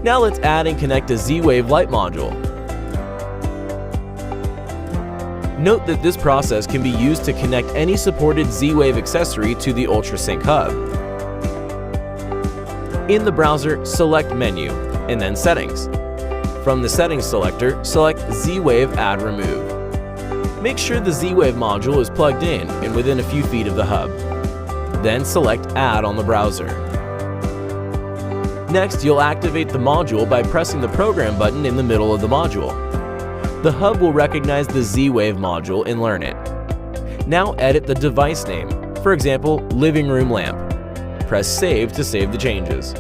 Now let's add and connect a Z-Wave light module. Note that this process can be used to connect any supported Z-Wave accessory to the Ultrasync hub. In the browser, select Menu, and then Settings. From the Settings selector, select Z-Wave Add Remove. Make sure the Z-Wave module is plugged in and within a few feet of the hub. Then select Add on the browser. Next, you'll activate the module by pressing the Program button in the middle of the module. The hub will recognize the Z-Wave module and learn it. Now edit the device name, for example, living room lamp. Press Save to save the changes.